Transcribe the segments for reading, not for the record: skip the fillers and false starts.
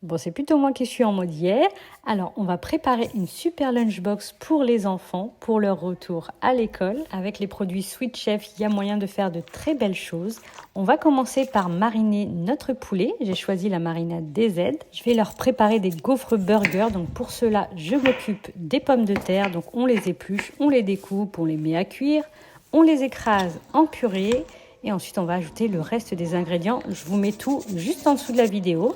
Bon, c'est plutôt moi qui suis en mode hier. Alors, on va préparer une super lunchbox pour les enfants, pour leur retour à l'école. Avec les produits Sweet Chef, il y a moyen de faire de très belles choses. On va commencer par mariner notre poulet. J'ai choisi la marinade DZ. Je vais leur préparer des gaufres burgers. Donc, pour cela, je m'occupe des pommes de terre. Donc, on les épluche, on les découpe, on les met à cuire. On les écrase en purée. Et ensuite, on va ajouter le reste des ingrédients. Je vous mets tout juste en dessous de la vidéo.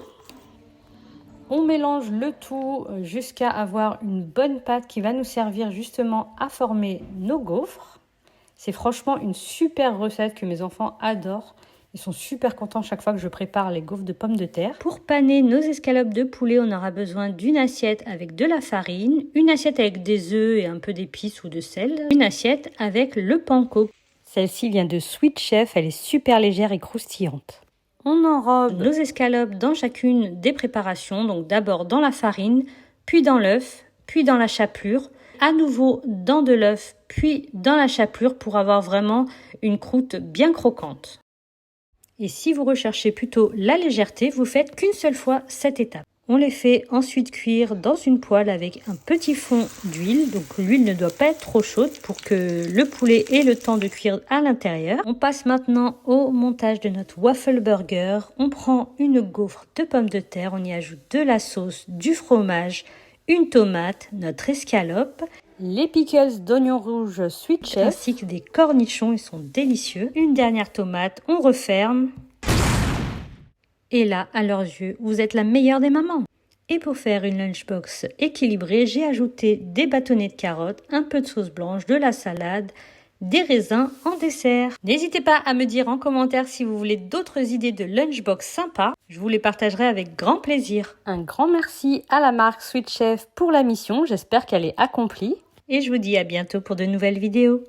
On mélange le tout jusqu'à avoir une bonne pâte qui va nous servir justement à former nos gaufres. C'est franchement une super recette que mes enfants adorent. Ils sont super contents chaque fois que je prépare les gaufres de pommes de terre. Pour paner nos escalopes de poulet, on aura besoin d'une assiette avec de la farine, une assiette avec des œufs et un peu d'épices ou de sel, une assiette avec le panko. Celle-ci vient de Sweet Chef, elle est super légère et croustillante. On enrobe nos escalopes dans chacune des préparations, donc d'abord dans la farine, puis dans l'œuf, puis dans la chapelure, à nouveau dans de l'œuf, puis dans la chapelure pour avoir vraiment une croûte bien croquante. Et si vous recherchez plutôt la légèreté, vous faites qu'une seule fois cette étape. On les fait ensuite cuire dans une poêle avec un petit fond d'huile. Donc l'huile ne doit pas être trop chaude pour que le poulet ait le temps de cuire à l'intérieur. On passe maintenant au montage de notre waffle burger. On prend une gaufre de pommes de terre, on y ajoute de la sauce, du fromage, une tomate, notre escalope, les pickles d'oignons rouges Sweet Chef ainsi que des cornichons, ils sont délicieux. Une dernière tomate, on referme. Et là, à leurs yeux, vous êtes la meilleure des mamans. Et pour faire une lunchbox équilibrée, j'ai ajouté des bâtonnets de carottes, un peu de sauce blanche, de la salade, des raisins en dessert. N'hésitez pas à me dire en commentaire si vous voulez d'autres idées de lunchbox sympas. Je vous les partagerai avec grand plaisir. Un grand merci à la marque Sweet Chef pour la mission. J'espère qu'elle est accomplie. Et je vous dis à bientôt pour de nouvelles vidéos.